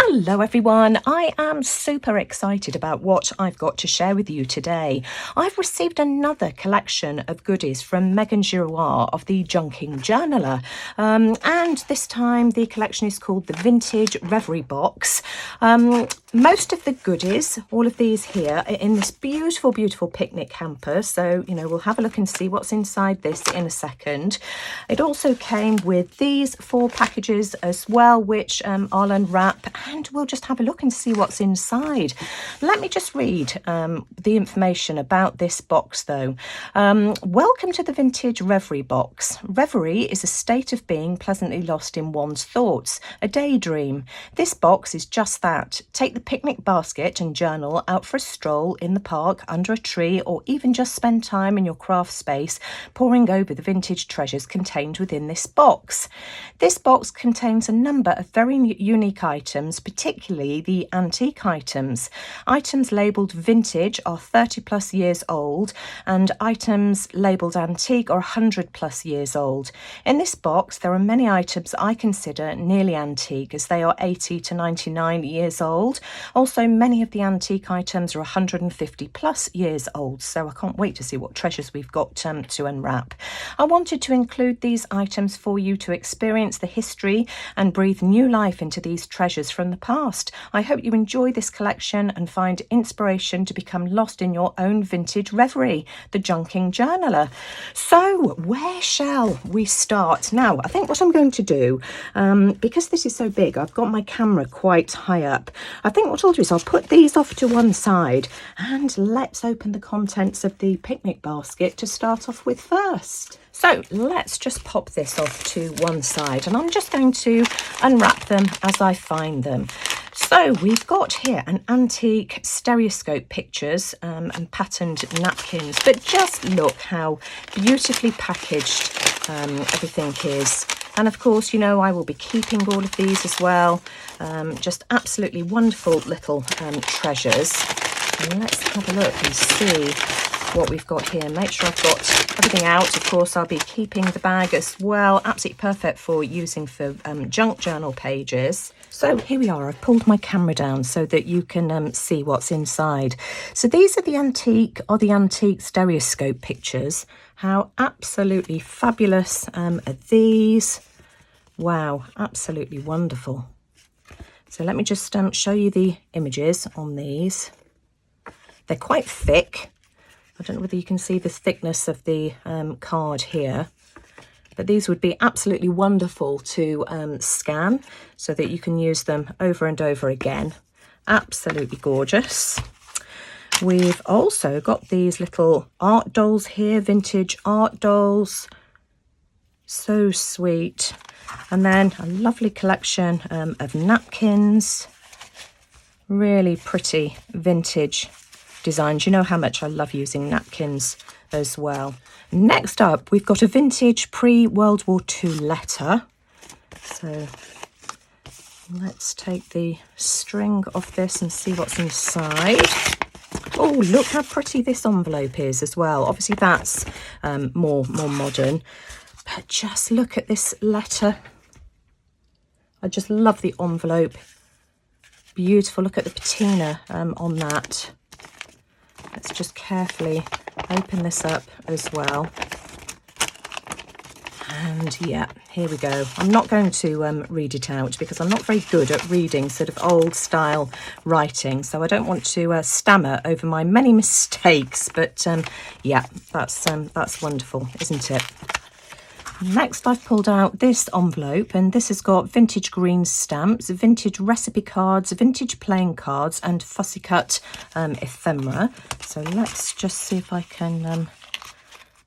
Hello everyone, I am super excited about what I've got to share with you today. I've received another collection of goodies from Meghan Girouard of the Junking Journaler, and this time the collection is called the Vintage Reverie Box. Most of the goodies, all of these here, are in this beautiful picnic hamper, so we'll have a look and see what's inside this in a second. It also came with these 4 packages as well, which I'll unwrap and we'll just have a look and see what's inside. Let me just read the information about this box though. Welcome to the Vintage Reverie Box. Reverie is a state of being pleasantly lost in one's thoughts, a daydream. This box is just that. Take the picnic basket and journal out for a stroll in the park, under a tree, or even just spend time in your craft space poring over the vintage treasures contained within this box. This box contains a number of very unique items, particularly the antique items. Items labelled vintage are 30 plus years old, and items labelled antique are 100 plus years old. In this box there are many items I consider nearly antique, as they are 80 to 99 years old. Also, many of the antique items are 150 plus years old, so I can't wait to see what treasures we've got to unwrap. I wanted to include these items for you to experience the history and breathe new life into these treasures from the past. I hope you enjoy this collection and find inspiration to become lost in your own vintage reverie, the Junking Journaler. So where shall we start? Now, I think what I'm going to do, because this is so big, I've got my camera quite high up. I think what I'll do is I'll put these off to one side and let's open the contents of the picnic basket to start off with first. So let's just pop this off to one side and I'm just going to unwrap them as I find them. So we've got here an antique stereoscope pictures and patterned napkins, but just look how beautifully packaged everything is. And of course, I will be keeping all of these as well. Just absolutely wonderful little treasures. And let's have a look and see what we've got here. Make sure I've got everything out. Of course, I'll be keeping the bag as well. Absolutely perfect for using for junk journal pages. So here we are. I've pulled my camera down so that you can see what's inside. So these are the antique stereoscope pictures. How absolutely fabulous are these? Wow, absolutely wonderful. So let me just show you the images on these. They're quite thick. I don't know whether you can see the thickness of the card here, but these would be absolutely wonderful to scan so that you can use them over and over again. Absolutely gorgeous. We've also got these little art dolls here, vintage art dolls. So sweet. And then a lovely collection of napkins. Really pretty vintage designs. You know how much I love using napkins as well. Next up, we've got a vintage pre-World War II letter. So let's take the string off this and see what's inside. Oh, look how pretty this envelope is as well. Obviously that's more modern, but just look at this letter. I just love the envelope. Beautiful. Look at the patina on that. Let's just carefully open this up as well. And yeah, here we go. I'm not going to read it out because I'm not very good at reading sort of old style writing. So I don't want to stammer over my many mistakes. But yeah, that's wonderful, isn't it? Next, I've pulled out this envelope, and this has got vintage green stamps, vintage recipe cards, vintage playing cards, and fussy cut ephemera. So let's just see if I can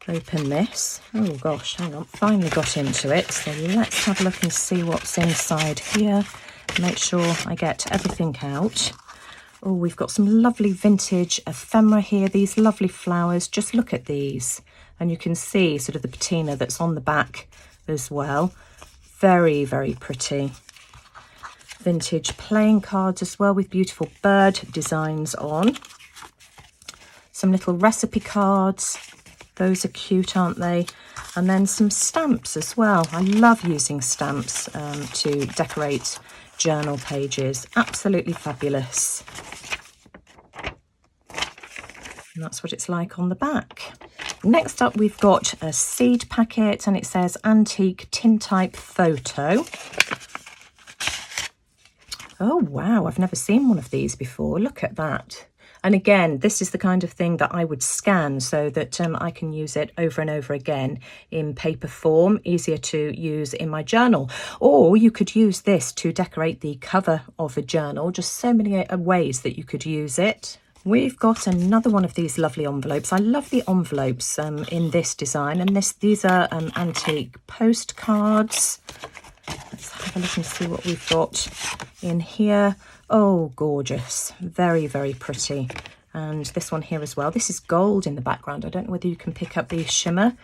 open this. Oh gosh, hang on, finally got into it. So let's have a look and see what's inside here. Make sure I get everything out. Oh, we've got some lovely vintage ephemera here, these lovely flowers. Just look at these. And you can see sort of the patina that's on the back as well. Very, very pretty. Vintage playing cards as well with beautiful bird designs on. Some little recipe cards. Those are cute, aren't they? And then some stamps as well. I love using stamps to decorate journal pages. Absolutely fabulous. And that's what it's like on the back. Next up, we've got a seed packet, and it says antique tin type photo. Oh wow, I've never seen one of these before. Look at that. And again, this is the kind of thing that I would scan so that I can use it over and over again in paper form, easier to use in my journal. Or you could use this to decorate the cover of a journal. Just so many ways that you could use it. We've got another one of these lovely envelopes. I love the envelopes in this design, and these are antique postcards. Let's have a look and see what we've got in here. Oh, gorgeous. Very, very pretty. And this one here as well. This is gold in the background. I don't know whether you can pick up the shimmer.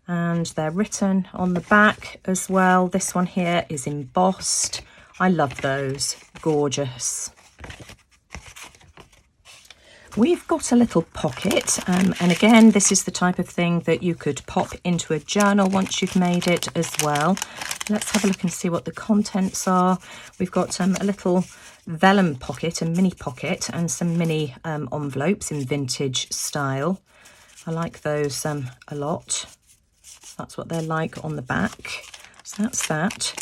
And they're written on the back as well. This one here is embossed. I love those. Gorgeous. We've got a little pocket, and again, this is the type of thing that you could pop into a journal once you've made it as well. Let's have a look and see what the contents are. We've got a little vellum pocket, a mini pocket, and some mini envelopes in vintage style. I like those a lot. That's what they're like on the back. So that's that.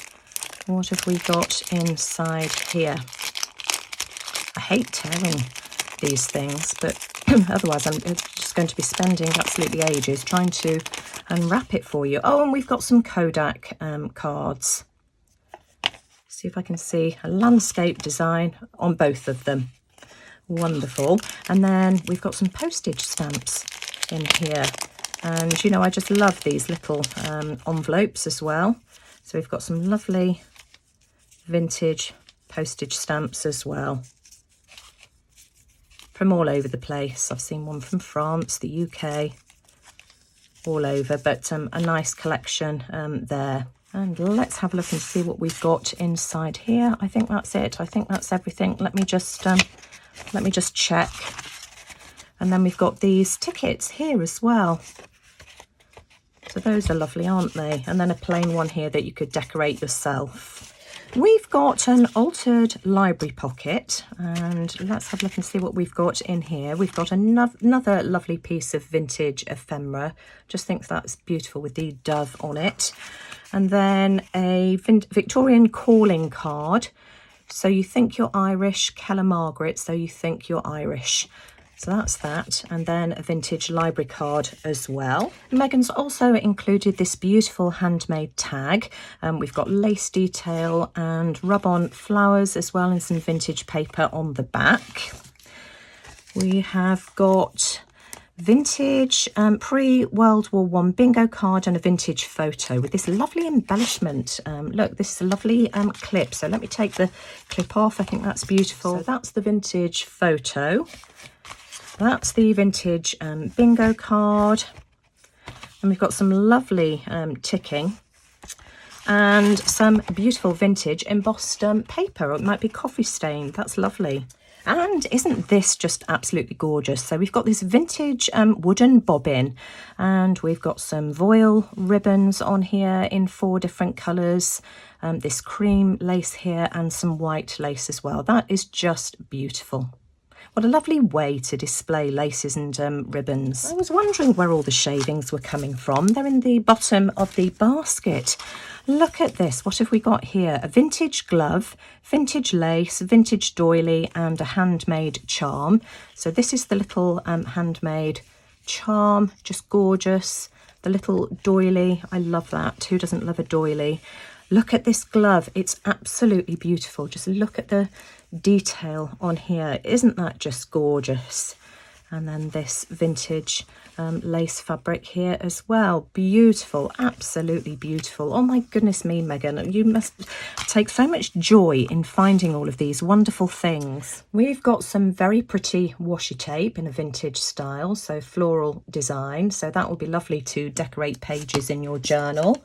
What have we got inside here? I hate tearing these things, but otherwise I'm just going to be spending absolutely ages trying to unwrap it for you. Oh, and we've got some Kodak cards. See if I can see a landscape design on both of them. Wonderful. And then we've got some postage stamps in here, and you know, I just love these little envelopes as well. So we've got some lovely vintage postage stamps as well, from all over the place. I've seen one from France, the UK, all over, but a nice collection there. And let's have a look and see what we've got inside here. I think that's it. I think that's everything. Let me just check. And then we've got these tickets here as well. So those are lovely, aren't they? And then a plain one here that you could decorate yourself. We've got an altered library pocket, and let's have a look and see what we've got in here. We've got another lovely piece of vintage ephemera. Just think that's beautiful with the dove on it. And then a Victorian calling card. So you think you're Irish, Keller Margaret, so you think you're Irish. So that's that. And then a vintage library card as well. Meghan's also included this beautiful handmade tag. We've got lace detail and rub-on flowers as well, and some vintage paper on the back. We have got vintage pre-World War I bingo card and a vintage photo with this lovely embellishment. Look, this is a lovely clip. So let me take the clip off. I think that's beautiful. So that's the vintage photo. That's the vintage bingo card, and we've got some lovely ticking and some beautiful vintage embossed paper. It might be coffee stain. That's lovely. And isn't this just absolutely gorgeous? So we've got this vintage wooden bobbin, and we've got some voile ribbons on here in 4 different colours. This cream lace here and some white lace as well. That is just beautiful. What a lovely way to display laces and ribbons. I was wondering where all the shavings were coming from. They're in the bottom of the basket. Look at this. What have we got here? A vintage glove, vintage lace, vintage doily, and a handmade charm. So this is the little handmade charm. Just gorgeous. The little doily. I love that. Who doesn't love a doily? Look at this glove. It's absolutely beautiful. Just look at the detail on here. Isn't that just gorgeous? And then this vintage lace fabric here as well. Beautiful, absolutely beautiful. Oh my goodness me, Meghan, you must take so much joy in finding all of these wonderful things. We've got some very pretty washi tape in a vintage style, so floral design. So that will be lovely to decorate pages in your journal.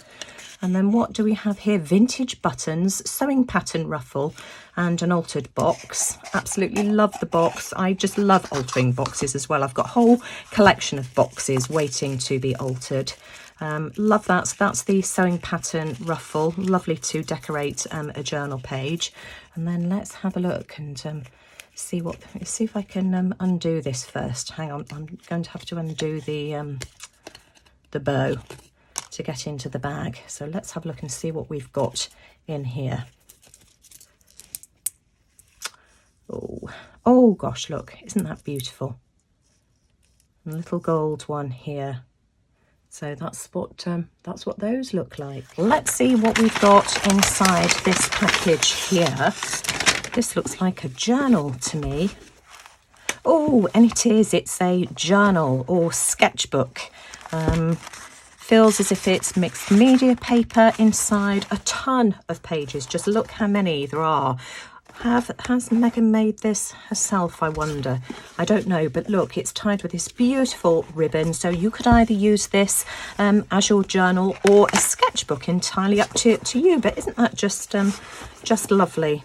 And then what do we have here? Vintage buttons, sewing pattern ruffle, and an altered box. Absolutely love the box. I just love altering boxes as well. I've got a whole collection of boxes waiting to be altered. Love that. So that's the sewing pattern ruffle. Lovely to decorate a journal page. And then let's have a look and see if I can undo this first. Hang on, I'm going to have to undo the bow to get into the bag. So let's have a look and see what we've got in here. Oh gosh, look, isn't that beautiful? A little gold one here. So that's what those look like. Let's see what we've got inside this package here. This looks like a journal to me. Oh, and it is. It's a journal or sketchbook. Feels as if it's mixed media paper inside a ton of pages. Just look how many there are. Has Meghan made this herself, I wonder? I don't know, but look, it's tied with this beautiful ribbon. So you could either use this as your journal or a sketchbook, entirely up to you. But isn't that just lovely?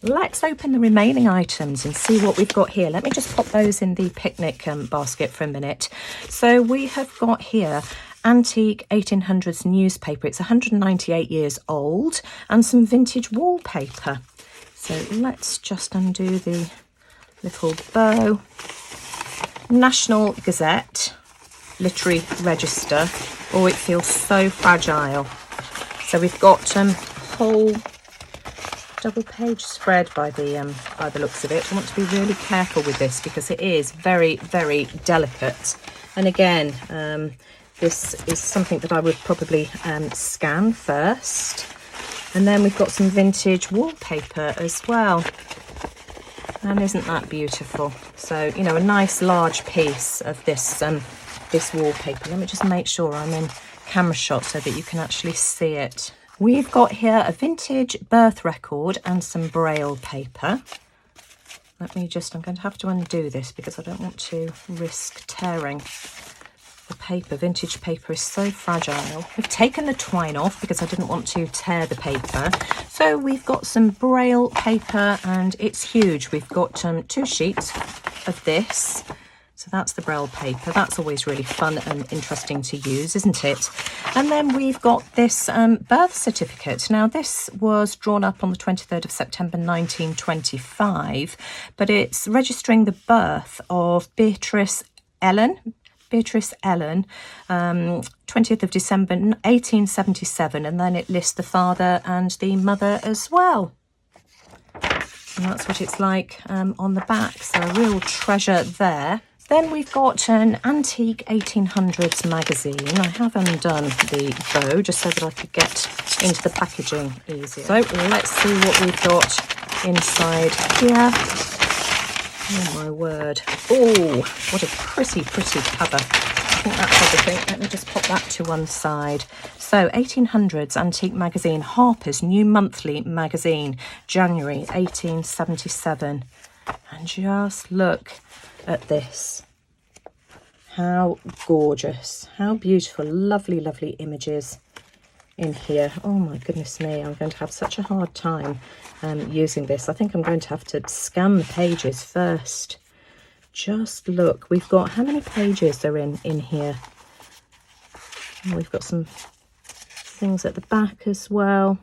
Let's open the remaining items and see what we've got here. Let me just pop those in the picnic basket for a minute. So we have got here antique 1800s newspaper. It's 198 years old, and some vintage wallpaper. So let's just undo the little bow. National Gazette, Literary Register. Oh, it feels so fragile. So we've got a whole double page spread by the looks of it. I want to be really careful with this because it is very, very delicate. And again, this is something that I would probably scan first. And then we've got some vintage wallpaper as well. And isn't that beautiful? So, you know, a nice large piece of this this wallpaper. Let me just make sure I'm in camera shot so that you can actually see it. We've got here a vintage birth record and some braille paper. I'm going to have to undo this because I don't want to risk tearing the paper. Vintage paper is so fragile. We've taken the twine off because I didn't want to tear the paper. So we've got some braille paper and it's huge. We've got 2 sheets of this. So that's the braille paper. That's always really fun and interesting to use, isn't it? And then we've got this birth certificate. Now, this was drawn up on the 23rd of September 1925, but it's registering the birth of Beatrice Ellen, 20th of December 1877, and then it lists the father and the mother as well. And that's what it's like on the back, so a real treasure there. Then we've got an antique 1800s magazine. I have undone the bow just so that I could get into the packaging easier. So let's see what we've got inside here. Oh my word. Oh, what a pretty cover. I think that's everything. Let me just pop that to one side. So 1800s antique magazine, Harper's New Monthly Magazine, January 1877. And just look at this. How gorgeous, how beautiful, lovely images in here. Oh my goodness me, I'm going to have such a hard time using this. I think I'm going to have to scan the pages first. Just look, we've got, how many pages are in here? And we've got some things at the back as well.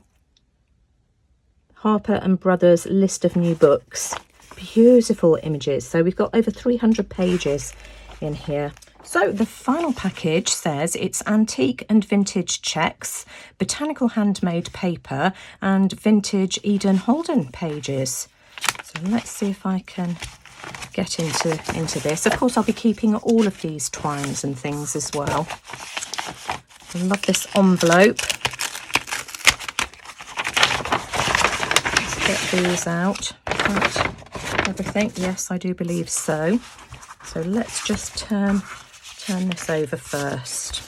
Harper and Brothers list of new books. Beautiful images. So we've got over 300 pages in here. So the final package says it's antique and vintage checks, botanical handmade paper and vintage Eden Holden pages. So let's see if I can get into this. Of course, I'll be keeping all of these twines and things as well. I love this envelope. Let's get these out. Right. Everything, yes, I do believe so. So let's just turn this over first.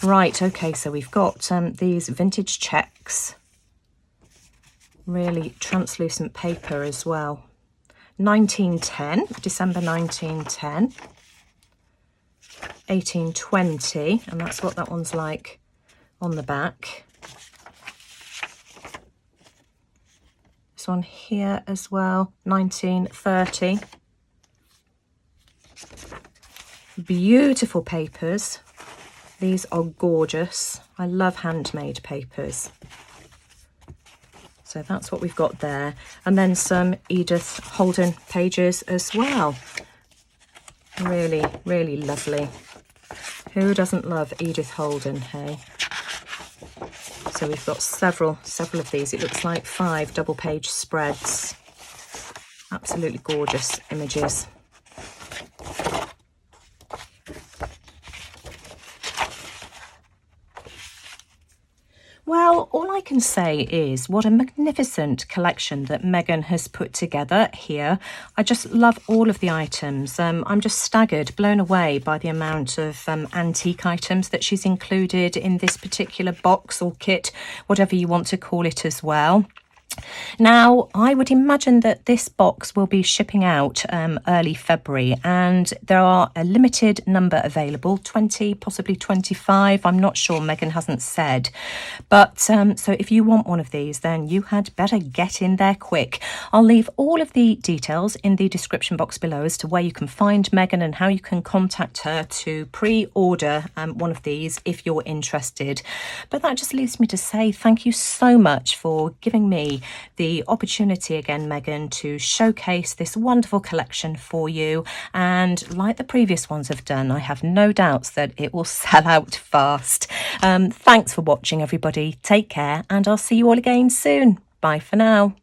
Right, okay, so we've got these vintage checks. Really translucent paper as well. 1910, December 1910. 1820, and that's what that one's like on the back. This one here as well, 1930. Beautiful papers. These are gorgeous. I love handmade papers. So that's what we've got there. And then some Edith Holden pages as well. Really, really lovely. Who doesn't love Edith Holden, hey? So we've got several of these. It looks like 5 double page spreads. Absolutely gorgeous images. Well, all I can say is what a magnificent collection that Meghan has put together here. I just love all of the items. I'm just staggered, blown away by the amount of antique items that she's included in this particular box or kit, whatever you want to call it as well. Now, I would imagine that this box will be shipping out early February, and there are a limited number available, 20, possibly 25. I'm not sure, Meghan hasn't said. But so if you want one of these, then you had better get in there quick. I'll leave all of the details in the description box below as to where you can find Meghan and how you can contact her to pre-order one of these if you're interested. But that just leaves me to say thank you so much for giving me the opportunity again, Meghan, to showcase this wonderful collection for you. And like the previous ones have done, I have no doubts that it will sell out fast. Thanks for watching, everybody. Take care, and I'll see you all again soon. Bye for now.